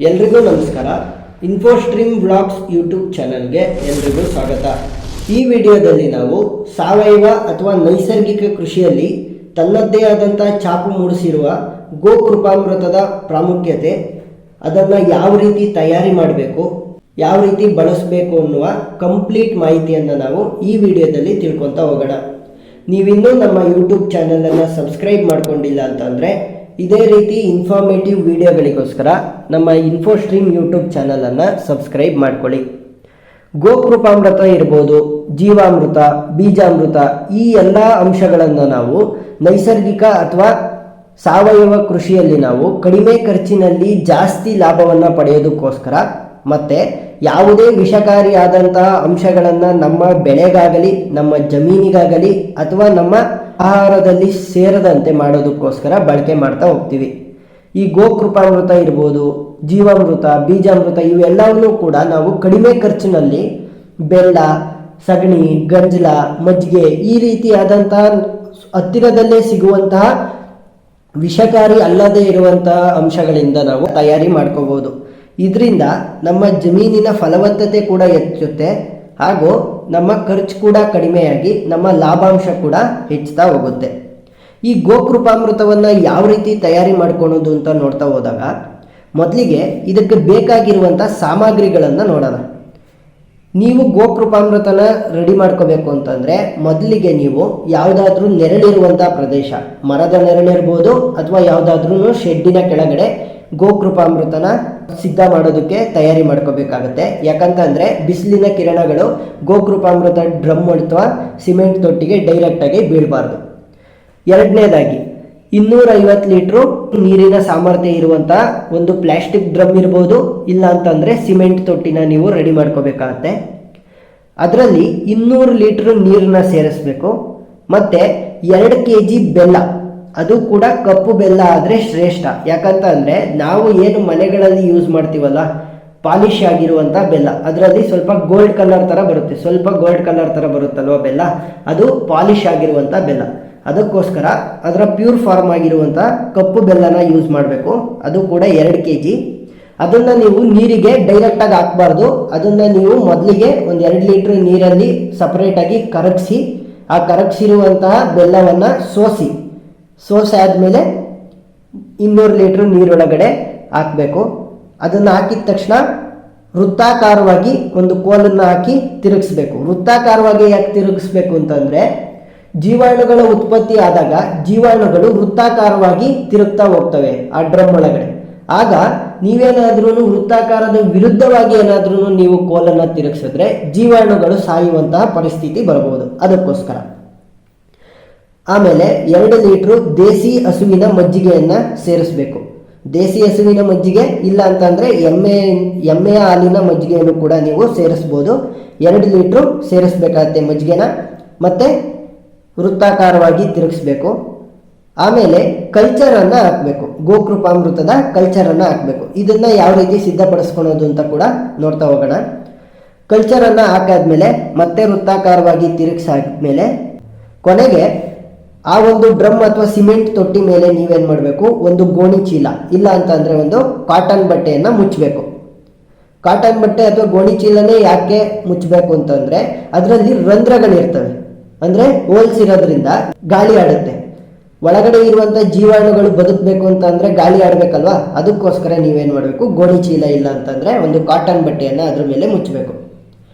ಎಲ್ರಿಗೂ ನಮಸ್ಕಾರ. ಇನ್ಫೋಸ್ಟ್ರೀಮ್ blogs YouTube ಚಾನಲ್ಗೆ ಎಲ್ರಿಗೂ ಸ್ವಾಗತ. ಈ ವಿಡಿಯೋದಲ್ಲಿ ನಾವು ಸಾವಯವ ಅಥವಾ ನೈಸರ್ಗಿಕ ಕೃಷಿಯಲ್ಲಿ ತನ್ನದೇ ಆದಂಥ ಛಾಪು ಮೂಡಿಸಿರುವ ಗೋಕೃಪಾಮೃತದ ಪ್ರಾಮುಖ್ಯತೆ, ಅದನ್ನು ಯಾವ ರೀತಿ ತಯಾರಿ ಮಾಡಬೇಕು, ಯಾವ ರೀತಿ ಬಳಸಬೇಕು ಅನ್ನುವ ಕಂಪ್ಲೀಟ್ ಮಾಹಿತಿಯನ್ನು ನಾವು ಈ ವಿಡಿಯೋದಲ್ಲಿ ತಿಳ್ಕೊತಾ ಹೋಗೋಣ. ನೀವಿನ್ನೂ ನಮ್ಮ ಯೂಟ್ಯೂಬ್ ಚಾನಲನ್ನು ಸಬ್ಸ್ಕ್ರೈಬ್ ಮಾಡ್ಕೊಂಡಿಲ್ಲ ಅಂತಂದರೆ ಇದೇ ರೀತಿ ಇನ್ಫಾರ್ಮೇಟಿವ್ ವಿಡಿಯೋಗಳಿಗೋಸ್ಕರ ನಮ್ಮ ಇನ್ಫೋಸ್ಟ್ರೀಮ್ ಯೂಟ್ಯೂಬ್ ಚಾನಲನ್ನು ಸಬ್ಸ್ಕ್ರೈಬ್ ಮಾಡ್ಕೊಳ್ಳಿ. ಗೋಕೃಪಾಮೃತ ಇರ್ಬೋದು, ಜೀವಾಮೃತ, ಬೀಜಾಮೃತ, ಈ ಎಲ್ಲ ಅಂಶಗಳನ್ನು ನಾವು ನೈಸರ್ಗಿಕ ಅಥವಾ ಸಾವಯವ ಕೃಷಿಯಲ್ಲಿ ನಾವು ಕಡಿಮೆ ಖರ್ಚಿನಲ್ಲಿ ಜಾಸ್ತಿ ಲಾಭವನ್ನು ಪಡೆಯೋದಕ್ಕೋಸ್ಕರ ಮತ್ತು ಯಾವುದೇ ವಿಷಕಾರಿಯಾದಂತಹ ಅಂಶಗಳನ್ನು ನಮ್ಮ ಬೆಳೆಗಾಗಲಿ, ನಮ್ಮ ಜಮೀನಿಗಾಗಲಿ ಅಥವಾ ನಮ್ಮ ಆಹಾರದಲ್ಲಿ ಸೇರದಂತೆ ಮಾಡೋದಕ್ಕೋಸ್ಕರ ಬಳಕೆ ಮಾಡ್ತಾ ಹೋಗ್ತೀವಿ. ಈ ಗೋಕೃಪಾಮೃತ ಇರ್ಬೋದು, ಜೀವಾಮೃತ, ಬೀಜಾಮೃತ ಇವೆಲ್ಲವನ್ನೂ ಕೂಡ ನಾವು ಕಡಿಮೆ ಖರ್ಚಿನಲ್ಲಿ ಬೆಲ್ಲ, ಸಗಣಿ, ಗಂಜಲ, ಮಜ್ಜಿಗೆ ಈ ರೀತಿಯಾದಂತಹ ಹತ್ತಿರದಲ್ಲೇ ಸಿಗುವಂತಹ ವಿಷಕಾರಿ ಅಲ್ಲದೇ ಇರುವಂತಹ ಅಂಶಗಳಿಂದ ನಾವು ತಯಾರಿ ಮಾಡ್ಕೋಬೋದು. ಇದರಿಂದ ನಮ್ಮ ಜಮೀನಿನ ಫಲವತ್ತತೆ ಕೂಡ ಹೆಚ್ಚುತ್ತೆ, ಹಾಗೂ ನಮ್ಮ ಖರ್ಚು ಕೂಡ ಕಡಿಮೆಯಾಗಿ ನಮ್ಮ ಲಾಭಾಂಶ ಕೂಡ ಹೆಚ್ಚುತ್ತಾ ಹೋಗುತ್ತೆ. ಈ ಗೋಕೃಪಾಮೃತವನ್ನು ಯಾವ ರೀತಿ ತಯಾರಿ ಮಾಡ್ಕೊಳೋದು ಅಂತ ನೋಡ್ತಾ ಹೋದಾಗ ಮೊದಲಿಗೆ ಇದಕ್ಕೆ ಬೇಕಾಗಿರುವಂಥ ಸಾಮಗ್ರಿಗಳನ್ನು ನೋಡೋಣ. ನೀವು ಗೋಕೃಪಾಮೃತನ ರೆಡಿ ಮಾಡ್ಕೋಬೇಕು ಅಂತಂದರೆ ಮೊದಲಿಗೆ ನೀವು ಯಾವುದಾದ್ರೂ ನೆರಳಿರುವಂಥ ಪ್ರದೇಶ, ಮರದ ನೆರಳಿರ್ಬೋದು ಅಥವಾ ಯಾವುದಾದ್ರೂ ಶೆಡ್ಡಿನ ಕೆಳಗಡೆ ಗೋಕೃಪಾಮೃತನ ಸಿದ್ಧ ಮಾಡೋದಕ್ಕೆ ತಯಾರಿ ಮಾಡ್ಕೋಬೇಕಾಗತ್ತೆ. ಯಾಕಂತಂದರೆ ಬಿಸಿಲಿನ ಕಿರಣಗಳು ಗೋಕೃಪಾಮೃತ ಡ್ರಮ್ ಅಥವಾ ಸಿಮೆಂಟ್ ತೊಟ್ಟಿಗೆ ಡೈರೆಕ್ಟಾಗಿ ಬೀಳಬಾರ್ದು. ಎರಡನೇದಾಗಿ 250 ಲೀಟ್ರು ನೀರಿನ ಸಾಮರ್ಥ್ಯ ಇರುವಂಥ ಒಂದು ಪ್ಲಾಸ್ಟಿಕ್ ಡ್ರಮ್ ಇರ್ಬೋದು, ಇಲ್ಲ ಅಂತಂದರೆ ಸಿಮೆಂಟ್ ತೊಟ್ಟಿನ ನೀವು ರೆಡಿ ಮಾಡ್ಕೋಬೇಕಾಗತ್ತೆ. ಅದರಲ್ಲಿ 200 ಲೀಟ್ರ್ ನೀರನ್ನ ಸೇರಿಸ್ಬೇಕು. ಮತ್ತು 2 kg ಬೆಲ್ಲ, ಅದು ಕೂಡ ಕಪ್ಪು ಬೆಲ್ಲ ಆದರೆ ಶ್ರೇಷ್ಠ. ಯಾಕಂತ ಅಂದರೆ ನಾವು ಏನು ಮನೆಗಳಲ್ಲಿ ಯೂಸ್ ಮಾಡ್ತೀವಲ್ಲ, ಪಾಲಿಶ್ ಆಗಿರುವಂಥ ಬೆಲ್ಲ, ಅದರಲ್ಲಿ ಸ್ವಲ್ಪ ಗೋಲ್ಡ್ ಕಲರ್ ಥರ ಬರುತ್ತೆ, ಸ್ವಲ್ಪ ಗೋಲ್ಡ್ ಕಲರ್ ಥರ ಬರುತ್ತಲ್ವ ಬೆಲ್ಲ, ಅದು ಪಾಲಿಶ್ ಆಗಿರುವಂಥ ಬೆಲ್ಲ. ಅದಕ್ಕೋಸ್ಕರ ಅದರ ಪ್ಯೂರ್ ಫಾರ್ಮ್ ಆಗಿರುವಂಥ ಕಪ್ಪು ಬೆಲ್ಲನ ಯೂಸ್ ಮಾಡಬೇಕು. ಅದು ಕೂಡ 2 kg. ಅದನ್ನು ನೀವು ನೀರಿಗೆ ಡೈರೆಕ್ಟಾಗಿ ಹಾಕಬಾರ್ದು. ಅದನ್ನು ನೀವು ಮೊದಲಿಗೆ ಒಂದು 2 ಲೀಟ್ರ್ ನೀರಲ್ಲಿ ಸಪ್ರೇಟಾಗಿ ಕರಗಿಸಿ, ಆ ಕರಗಿಸಿರುವಂತಹ ಬೆಲ್ಲವನ್ನು ಸೋಸಾದ್ಮೇಲೆ 200 ಲೀಟ್ರ್ ನೀರೊಳಗಡೆ ಹಾಕಬೇಕು. ಅದನ್ನು ಹಾಕಿದ ತಕ್ಷಣ ವೃತ್ತಾಕಾರವಾಗಿ ಒಂದು ಕೋಲನ್ನು ಹಾಕಿ ತಿರುಗಿಸ್ಬೇಕು. ವೃತ್ತಾಕಾರವಾಗಿ ಯಾಕೆ ತಿರುಗಿಸ್ಬೇಕು ಅಂತಂದರೆ, ಜೀವಾಣುಗಳ ಉತ್ಪತ್ತಿ ಆದಾಗ ಜೀವಾಣುಗಳು ವೃತ್ತಾಕಾರವಾಗಿ ತಿರುಗ್ತಾ ಹೋಗ್ತವೆ ಆ ಡ್ರಮ್ ಒಳಗಡೆ. ಆಗ ನೀವೇನಾದ್ರೂ ವೃತ್ತಾಕಾರದ ವಿರುದ್ಧವಾಗಿ ಏನಾದ್ರೂ ನೀವು ಕೋಲನ್ನು ತಿರುಗಿಸಿದ್ರೆ ಜೀವಾಣುಗಳು ಸಾಯುವಂತಹ ಪರಿಸ್ಥಿತಿ ಬರಬಹುದು. ಅದಕ್ಕೋಸ್ಕರ ಆಮೇಲೆ 2 ಲೀಟ್ರು ದೇಸಿ ಹಸುವಿನ ಮಜ್ಜಿಗೆಯನ್ನು ಸೇರಿಸಬೇಕು. ದೇಸಿ ಹಸುವಿನ ಮಜ್ಜಿಗೆ ಇಲ್ಲ ಅಂತಂದರೆ ಎಮ್ಮೆಯ ಹಾಲಿನ ಮಜ್ಜಿಗೆಯನ್ನು ಕೂಡ ನೀವು ಸೇರಿಸ್ಬೋದು. 2 ಲೀಟ್ರು ಸೇರಿಸ್ಬೇಕಾಗತ್ತೆ ಮಜ್ಜಿಗೆನ. ಮತ್ತು ವೃತ್ತಾಕಾರವಾಗಿ ತಿರುಗಿಸ್ಬೇಕು. ಆಮೇಲೆ ಕಲ್ಚರನ್ನು ಹಾಕಬೇಕು, ಗೋಕೃಪಾಮೃತದ ಕಲ್ಚರನ್ನು ಹಾಕಬೇಕು. ಇದನ್ನು ಯಾವ ರೀತಿ ಸಿದ್ಧಪಡಿಸ್ಕೊಳೋದು ಅಂತ ಕೂಡ ನೋಡ್ತಾ ಹೋಗೋಣ. ಕಲ್ಚರನ್ನು ಹಾಕಾದ್ಮೇಲೆ ಮತ್ತೆ ವೃತ್ತಾಕಾರವಾಗಿ ತಿರುಗಿಸಾದ್ಮೇಲೆ ಕೊನೆಗೆ ಆ ಒಂದು ಡ್ರಮ್ ಅಥವಾ ಸಿಮೆಂಟ್ ತೊಟ್ಟಿ ಮೇಲೆ ನೀವೇನು ಮಾಡಬೇಕು, ಒಂದು ಗೋಣಿ ಚೀಲ ಇಲ್ಲ ಅಂತಂದರೆ ಒಂದು ಕಾಟನ್ ಬಟ್ಟೆಯನ್ನು ಮುಚ್ಚಬೇಕು. ಕಾಟನ್ ಬಟ್ಟೆ ಅಥವಾ ಗೋಣಿ ಚೀಲನೇ ಯಾಕೆ ಮುಚ್ಚಬೇಕು ಅಂತಂದರೆ, ಅದರಲ್ಲಿ ರಂಧ್ರಗಳಿರ್ತವೆ, ಅಂದರೆ ಹೋಲ್ಸ್ ಇರೋದ್ರಿಂದ ಗಾಳಿ ಆಡುತ್ತೆ. ಒಳಗಡೆ ಇರುವಂಥ ಜೀವಾಣುಗಳು ಬದುಕಬೇಕು ಅಂತಂದರೆ ಗಾಳಿ ಆಡಬೇಕಲ್ವಾ, ಅದಕ್ಕೋಸ್ಕರ ನೀವೇನು ಮಾಡಬೇಕು, ಗೋಣಿ ಚೀಲ ಇಲ್ಲ ಅಂತಂದರೆ ಒಂದು ಕಾಟನ್ ಬಟ್ಟೆಯನ್ನು ಅದ್ರ ಮೇಲೆ ಮುಚ್ಚಬೇಕು.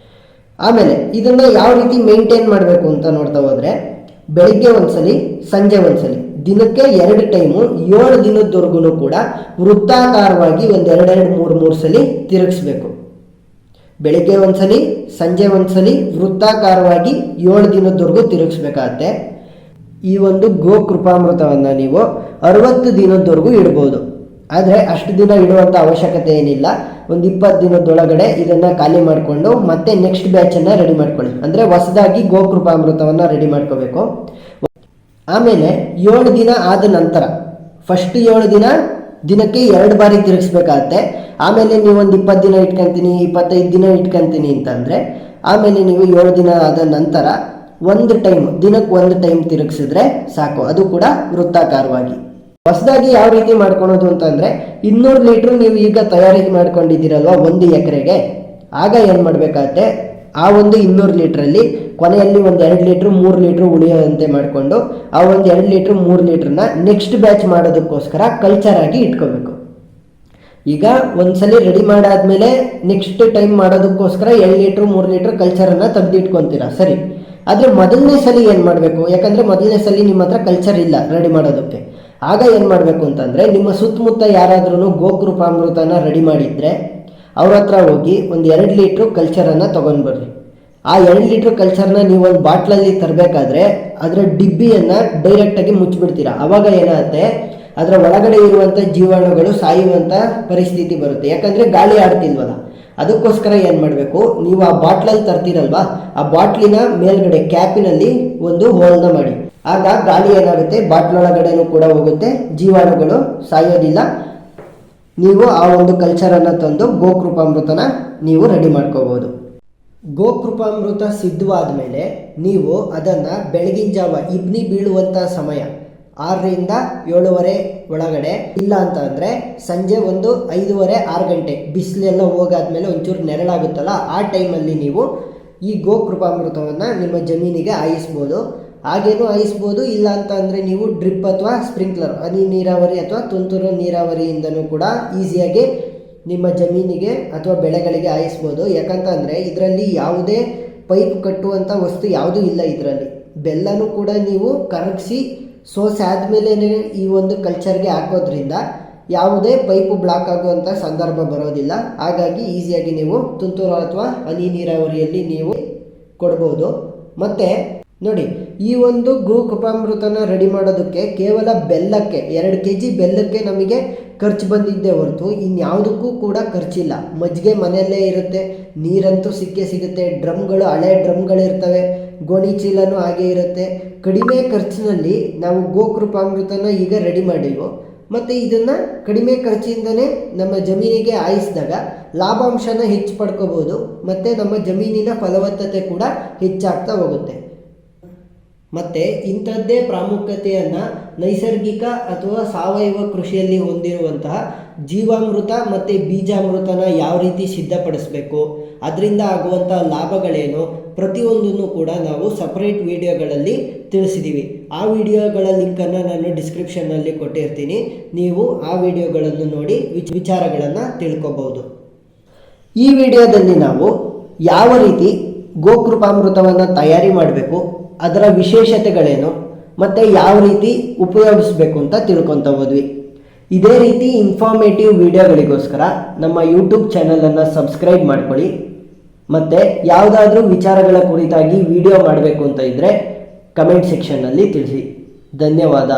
ಆಮೇಲೆ ಇದನ್ನು ಯಾವ ರೀತಿ ಮೇಂಟೈನ್ ಮಾಡಬೇಕು ಅಂತ ನೋಡ್ತಾ ಹೋದರೆ, ಬೆಳಿಗ್ಗೆ ಒಂದ್ಸಲಿ, ಸಂಜೆ ಒಂದ್ಸಲಿ, ದಿನಕ್ಕೆ 2 ಟೈಮು 7 ದಿನದವರೆಗೂ ಕೂಡ ವೃತ್ತಾಕಾರವಾಗಿ ಒಂದು 2-3 ಸಲಿ ತಿರುಗಿಸ್ಬೇಕು. ಬೆಳಿಗ್ಗೆ ಒಂದ್ಸಲಿ, ಸಂಜೆ ಒಂದ್ಸಲಿ ವೃತ್ತಾಕಾರವಾಗಿ 7 ದಿನದವರೆಗೂ ತಿರುಗಿಸ್ಬೇಕಾಗತ್ತೆ. ಈ ಒಂದು ಗೋಕೃಪಾಮೃತವನ್ನು ನೀವು 60 ದಿನದವರೆಗೂ ಇಡ್ಬೋದು. ಆದರೆ ಅಷ್ಟು ದಿನ ಇಡುವಂಥ ಅವಶ್ಯಕತೆ ಏನಿಲ್ಲ. ಒಂದು 20 ದಿನದೊಳಗಡೆ ಇದನ್ನು ಖಾಲಿ ಮಾಡಿಕೊಂಡು ಮತ್ತೆ ನೆಕ್ಸ್ಟ್ ಬ್ಯಾಚನ್ನು ರೆಡಿ ಮಾಡ್ಕೊಳ್ಳಿ. ಅಂದರೆ ಹೊಸದಾಗಿ ಗೋಕೃಪಾಮೃತವನ್ನು ರೆಡಿ ಮಾಡ್ಕೋಬೇಕು. ಆಮೇಲೆ 7 ದಿನ ಆದ ನಂತರ, ಫಸ್ಟ್ 7 ದಿನ ದಿನಕ್ಕೆ 2 ಬಾರಿ ತಿರುಗಿಸ್ಬೇಕಾಗತ್ತೆ. ಆಮೇಲೆ ನೀವು ಒಂದು 20 ದಿನ ಇಟ್ಕೊತೀನಿ, 25 ದಿನ ಇಟ್ಕೊತೀನಿ ಅಂತಂದರೆ ಆಮೇಲೆ ನೀವು 7 ದಿನ ಆದ ನಂತರ ಒಂದು ಟೈಮ್, ದಿನಕ್ಕೆ 1 ಟೈಮ್ ತಿರುಗಿಸಿದ್ರೆ ಸಾಕು, ಅದು ಕೂಡ ವೃತ್ತಾಕಾರವಾಗಿ. ಹೊಸದಾಗಿ ಯಾವ ರೀತಿ ಮಾಡ್ಕೊಳೋದು ಅಂತಂದರೆ 200 ಲೀಟ್ರ್ ನೀವು ಈಗ ತಯಾರಿ ಮಾಡ್ಕೊಂಡಿದ್ದೀರಲ್ವ 1 ಎಕರೆಗೆ, ಆಗ ಏನು ಮಾಡಬೇಕಾಗತ್ತೆ, ಆ ಒಂದು 200 ಲೀಟ್ರಲ್ಲಿ ಕೊನೆಯಲ್ಲಿ ಒಂದು 2 ಲೀಟ್ರ್ 3 ಲೀಟ್ರ್ ಉಳಿಯೋದಂತೆ ಮಾಡಿಕೊಂಡು ಆ ಒಂದು 2 ಲೀಟ್ರ್ 3 ಲೀಟ್ರನ್ನ ನೆಕ್ಸ್ಟ್ ಬ್ಯಾಚ್ ಮಾಡೋದಕ್ಕೋಸ್ಕರ ಕಲ್ಚರ್ ಆಗಿ ಇಟ್ಕೋಬೇಕು. ಈಗ ಒಂದ್ಸಲಿ ರೆಡಿ ಮಾಡಾದ್ಮೇಲೆ ನೆಕ್ಸ್ಟ್ ಟೈಮ್ ಮಾಡೋದಕ್ಕೋಸ್ಕರ 2 ಲೀಟ್ರ್ 3 ಲೀಟ್ರ್ ಕಲ್ಚರನ್ನು ತೆಗೆದಿಟ್ಕೊತೀರಾ, ಸರಿ. ಆದರೆ ಮೊದಲನೇ ಸಲ ಏನು ಮಾಡಬೇಕು, ಯಾಕಂದರೆ ಮೊದಲನೇ ಸಲ ನಿಮ್ಮ ಹತ್ರ ಕಲ್ಚರ್ ಇಲ್ಲ ರೆಡಿ ಮಾಡೋದಕ್ಕೆ. ಆಗ ಏನು ಮಾಡಬೇಕು ಅಂತಂದರೆ, ನಿಮ್ಮ ಸುತ್ತಮುತ್ತ ಯಾರಾದ್ರೂ ಗೋಕೃಪಾಮೃತನ ರೆಡಿ ಮಾಡಿದರೆ ಅವ್ರ ಹತ್ರ ಹೋಗಿ ಒಂದು 2 ಲೀಟ್ರ್ ಕಲ್ಚರನ್ನು ತೊಗೊಂಡು ಬರ್ರಿ. ಆ 2 ಲೀಟ್ರ್ ಕಲ್ಚರ್ನ ನೀವು ಒಂದು ಬಾಟ್ಲಲ್ಲಿ ತರಬೇಕಾದ್ರೆ ಅದರ ಡಿಬ್ಬಿಯನ್ನು ಡೈರೆಕ್ಟಾಗಿ ಮುಚ್ಚಿಬಿಡ್ತೀರಾ. ಆವಾಗ ಏನಾಗುತ್ತೆ, ಅದರ ಒಳಗಡೆ ಇರುವಂಥ ಜೀವಾಣುಗಳು ಸಾಯುವಂಥ ಪರಿಸ್ಥಿತಿ ಬರುತ್ತೆ, ಯಾಕಂದರೆ ಗಾಳಿ ಆಡ್ತಿಲ್ವಲ್ಲ. ಅದಕ್ಕೋಸ್ಕರ ಏನು ಮಾಡಬೇಕು, ನೀವು ಆ ಬಾಟ್ಲಲ್ಲಿ ತರ್ತೀರಲ್ವಾ, ಆ ಬಾಟ್ಲಿನ ಮೇಲ್ಗಡೆ ಕ್ಯಾಪಿನಲ್ಲಿ ಒಂದು ಹೋಲ್ನ ಮಾಡಿ. ಆಗ ಗಾಳಿ ಏನಾಗುತ್ತೆ, ಬಾಟ್ಲೊಳಗಡೆನೂ ಕೂಡ ಹೋಗುತ್ತೆ, ಜೀವಾಣುಗಳು ಸಾಯೋದಿಲ್ಲ. ನೀವು ಆ ಒಂದು ಕಲ್ಚರನ್ನು ತಂದು ಗೋಕೃಪಾಮೃತನ ನೀವು ರೆಡಿ ಮಾಡ್ಕೋಬೋದು. ಗೋಕೃಪಾಮೃತ ಸಿದ್ಧವಾದ ಮೇಲೆ ನೀವು ಅದನ್ನು ಬೆಳಗಿನ ಜಾವ ಇಬ್ನಿ ಬೀಳುವಂಥ ಸಮಯ 6ರಿಂದ 7:30 ಒಳಗಡೆ, ಇಲ್ಲ ಅಂತ ಅಂದರೆ ಸಂಜೆ ಒಂದು 5:30-6 ಗಂಟೆ ಬಿಸಿಲೆಲ್ಲ ಹೋಗಾದ್ಮೇಲೆ ಒಂಚೂರು ನೆರಳಾಗುತ್ತಲ್ಲ, ಆ ಟೈಮಲ್ಲಿ ನೀವು ಈ ಗೋಕೃಪಾಮೃತವನ್ನು ನಿಮ್ಮ ಜಮೀನಿಗೆ ಹಾಯಿಸ್ಬೋದು. ಹಾಗೇನು ಹಾಯಿಸ್ಬೋದು, ಇಲ್ಲ ಅಂತ ಅಂದರೆ ನೀವು ಡ್ರಿಪ್ ಅಥವಾ ಸ್ಪ್ರಿಂಕ್ಲರ್ ಹನಿ ನೀರಾವರಿ ಅಥವಾ ತುಂತುರು ನೀರಾವರಿಯಿಂದನೂ ಕೂಡ ಈಸಿಯಾಗಿ ನಿಮ್ಮ ಜಮೀನಿಗೆ ಅಥವಾ ಬೆಳೆಗಳಿಗೆ ಹಾಯಿಸ್ಬೋದು. ಯಾಕಂತಂದರೆ ಇದರಲ್ಲಿ ಯಾವುದೇ ಪೈಪ್ ಕಟ್ಟುವಂಥ ವಸ್ತು ಯಾವುದೂ ಇಲ್ಲ. ಇದರಲ್ಲಿ ಬೆಲ್ಲನೂ ಕೂಡ ನೀವು ಕರಗಿಸಿ ಸೋಸೆ ಆದಮೇಲೆ ಈ ಒಂದು ಕಲ್ಚರ್ಗೆ ಹಾಕೋದ್ರಿಂದ ಯಾವುದೇ ಪೈಪು ಬ್ಲಾಕ್ ಆಗುವಂಥ ಸಂದರ್ಭ ಬರೋದಿಲ್ಲ. ಹಾಗಾಗಿ ಈಸಿಯಾಗಿ ನೀವು ತುಂತುರು ಅಥವಾ ಹನಿ ನೀರಾವರಿಯಲ್ಲಿ ನೀವು ಕೊಡ್ಬೋದು. ಮತ್ತು ನೋಡಿ, ಈ ಒಂದು ಗೋಕೃಪಾಮೃತನ ರೆಡಿ ಮಾಡೋದಕ್ಕೆ ಕೇವಲ ಬೆಲ್ಲಕ್ಕೆ 2 kg ಬೆಲ್ಲಕ್ಕೆ ನಮಗೆ ಖರ್ಚು ಬಂದಿದ್ದೇ ಹೊರತು ಇನ್ಯಾವುದಕ್ಕೂ ಕೂಡ ಖರ್ಚಿಲ್ಲ. ಮಜ್ಜಿಗೆ ಮನೆಯಲ್ಲೇ ಇರುತ್ತೆ, ನೀರಂತೂ ಸಿಕ್ಕೇ ಸಿಗುತ್ತೆ, ಡ್ರಮ್ಗಳು ಹಳೆ ಡ್ರಮ್ಗಳಿರ್ತವೆ, ಗೋಣಿ ಚೀಲನೂ ಹಾಗೆ ಇರುತ್ತೆ. ಕಡಿಮೆ ಖರ್ಚಿನಲ್ಲಿ ನಾವು ಗೋಕೃಪಾಮೃತನ ಈಗ ರೆಡಿ ಮಾಡಿವು. ಮತ್ತು ಇದನ್ನು ಕಡಿಮೆ ಖರ್ಚಿಂದನೇ ನಮ್ಮ ಜಮೀನಿಗೆ ಹಾಯಿಸಿದಾಗ ಲಾಭಾಂಶನ ಹೆಚ್ಚು ಪಡ್ಕೋಬೋದು, ಮತ್ತು ನಮ್ಮ ಜಮೀನಿನ ಫಲವತ್ತತೆ ಕೂಡ ಹೆಚ್ಚಾಗ್ತಾ ಹೋಗುತ್ತೆ. ಮತ್ತು ಇಂಥದ್ದೇ ಪ್ರಾಮುಖ್ಯತೆಯನ್ನು ನೈಸರ್ಗಿಕ ಅಥವಾ ಸಾವಯವ ಕೃಷಿಯಲ್ಲಿ ಹೊಂದಿರುವಂತಹ ಜೀವಾಮೃತ ಮತ್ತು ಬೀಜಾಮೃತನ ಯಾವ ರೀತಿ ಸಿದ್ಧಪಡಿಸಬೇಕು, ಅದರಿಂದ ಆಗುವಂಥ ಲಾಭಗಳೇನು, ಪ್ರತಿಯೊಂದನ್ನು ಕೂಡ ನಾವು ಸಪ್ರೇಟ್ ವಿಡಿಯೋಗಳಲ್ಲಿ ತಿಳಿಸಿದ್ದೀವಿ. ಆ ವಿಡಿಯೋಗಳ ಲಿಂಕನ್ನು ನಾನು ಡಿಸ್ಕ್ರಿಪ್ಷನ್ನಲ್ಲಿ ಕೊಟ್ಟಿರ್ತೀನಿ. ನೀವು ಆ ವಿಡಿಯೋಗಳನ್ನು ನೋಡಿ ವಿಚಾರಗಳನ್ನು ತಿಳ್ಕೊಬೋದು. ಈ ವಿಡಿಯೋದಲ್ಲಿ ನಾವು ಯಾವ ರೀತಿ ಗೋಕೃಪಾಮೃತವನ್ನು ತಯಾರಿ ಮಾಡಬೇಕು, ಅದರ ವಿಶೇಷತೆಗಳೇನು, ಮತ್ತು ಯಾವ ರೀತಿ ಉಪಯೋಗಿಸ್ಬೇಕು ಅಂತ ತಿಳ್ಕೊತಾ ಹೋದ್ವಿ. ಇದೇ ರೀತಿ ಇನ್ಫಾರ್ಮೇಟಿವ್ ವಿಡಿಯೋಗಳಿಗೋಸ್ಕರ ನಮ್ಮ ಯೂಟ್ಯೂಬ್ ಚಾನಲನ್ನು ಸಬ್ಸ್ಕ್ರೈಬ್ ಮಾಡ್ಕೊಳ್ಳಿ. ಮತ್ತು ಯಾವುದಾದ್ರೂ ವಿಚಾರಗಳ ಕುರಿತಾಗಿ ವಿಡಿಯೋ ಮಾಡಬೇಕು ಅಂತ ಇದ್ದರೆ ಕಮೆಂಟ್ ಸೆಕ್ಷನ್ನಲ್ಲಿ ತಿಳಿಸಿ. ಧನ್ಯವಾದ.